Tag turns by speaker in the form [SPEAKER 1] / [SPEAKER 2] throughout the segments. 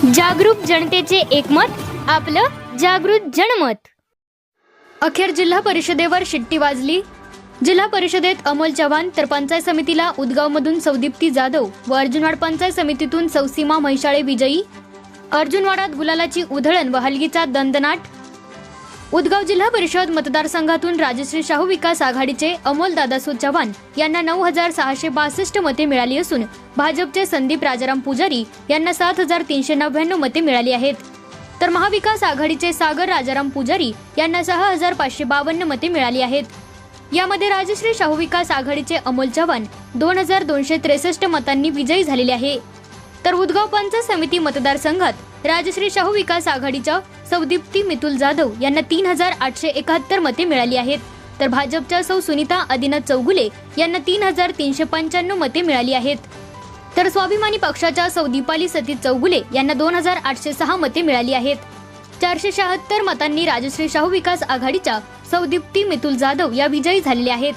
[SPEAKER 1] जागरूक जनतेचे एकमत, आपलं जागृत जनमत। अखेर जिल्हा परिषदेवर शिट्टी वाजली। जिल्हा परिषदेत अमोल चव्हाण तर पंचायत समितीला उदगावमधून सौदीप्ती जाधव व अर्जुनवाड पंचायत समितीतून सौसीमा म्हैसाळे विजयी। अर्जुनवाडात गुलालाची उधळण व हलगीचा दणदणाट। उदगाव जिल्हा परिषद मतदारसंघातून राजश्री शाहू विकास आघाडीचे अमोल दादासो चव्हाण यांना 9,662 मते मिळाली असून भाजपचे संदीप राजाराम पुजारी यांना 7,399 मते मिळाली आहेत, तर महाविकास आघाडीचे सागर राजाराम पुजारी यांना 6,552 मते मिळाली आहेत। यामध्ये राजश्री शाहू विकास आघाडीचे अमोल चव्हाण 2,263 मतांनी विजयी झालेले आहे, तर उदगाव पंचायत समिती मतदारसंघात राजश्री शाहू विकास आघाडीच्या सौदीप्ती मितुल जाधव यांना 3,871 मते मिळाली आहेत, तर भाजपच्या सौ सुनीता आदिनाथ चौगुले यांना 3,395 मते मिळाली आहेत, तर स्वाभिमानी पक्षाच्या सौ दीपाली सतीश चौगुले यांना 2,806 मते मिळाली आहेत। 476 मतांनी राजश्री शाहू विकास आघाडीच्या सौदीप्ती मितुल जाधव या विजयी झालेल्या आहेत,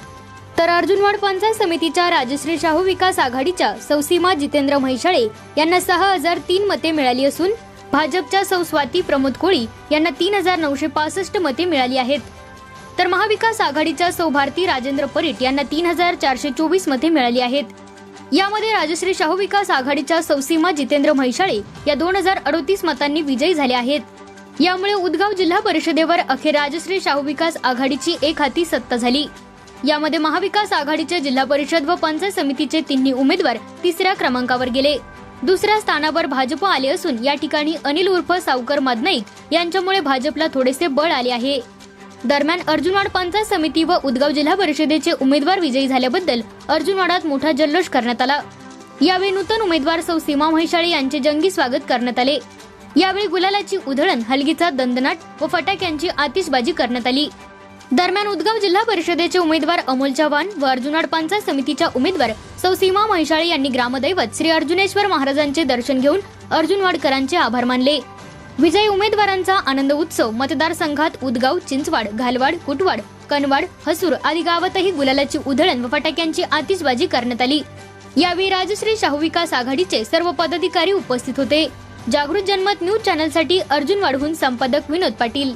[SPEAKER 1] तर अर्जुनवाड पंचायत समितीच्या राजश्री शाहू विकास आघाडीच्या सौसीमा जितेंद्र म्हैसाळे यांना 6,003 मते मिळाली असून भाजपच्या सौ स्वाती प्रमोद कोळी यांना 3,965 मते मिळाली आहेत, तर महाविकास आघाडीच्या सौ भारती राजेंद्र परीट यांना 3,424 मते मिळाली आहेत। यामध्ये राजश्री शाहू विकास आघाडीच्या सौसीमा जितेंद्र म्हैसाळे या 2,038 मतांनी विजयी झाल्या आहेत। यामुळे उदगाव जिल्हा परिषदेवर अखेर राजश्री शाहू विकास आघाडीची एकहाती सत्ता झाली। यामध्ये महाविकास आघाडीचे जिल्हा परिषद व पंचायत समितीचे तिन्ही उमेदवार तिसऱ्या क्रमांकावर गेले। दुसऱ्या स्थानावर भाजप आले असून या ठिकाणी अनिल उर्फ सावकर मादनाईक यांच्यामुळे भाजपला थोडेसे बळ आले आहे। दरम्यान अर्जुनवाड पंचायत समिती व उदगाव जिल्हा परिषदेचे उमेदवार विजयी झाल्याबद्दल अर्जुनवाडात मोठा जल्लोष करण्यात आला। यावेळी नूतन उमेदवार सौ सीमा म्हैसाळे यांचे जंगी स्वागत करण्यात आले। यावेळी गुलालाची उधळण, हलगीचा दणदणाट व फटाक्यांची आतिषबाजी करण्यात आली। दरम्यान उदगाव जिल्हा परिषदेचे उमेदवार अमोल चव्हाण व अर्जुनवाड पंचायत समितीच्या उमेदवार सौ सीमा म्हैसाळे यांनी ग्रामदैवत श्री अर्जुनेश्वर महाराजांचे दर्शन घेऊन अर्जुनवाडकरांचे आभार मानले। विजयी उमेदवारांचा आनंद उत्सव मतदारसंघात उदगाव, चिंचवाड, घालवाड, कुटवाड, कनवाड, हसूर आदी गावातही गुलालाची उधळण व फटाक्यांची आतिषबाजी करण्यात आली। यावेळी राजश्री शाहू विकास आघाडीचे सर्व पदाधिकारी उपस्थित होते। जागृत जनमत न्यूज चॅनलसाठी अर्जुनवाडहून संपादक विनोद पाटील।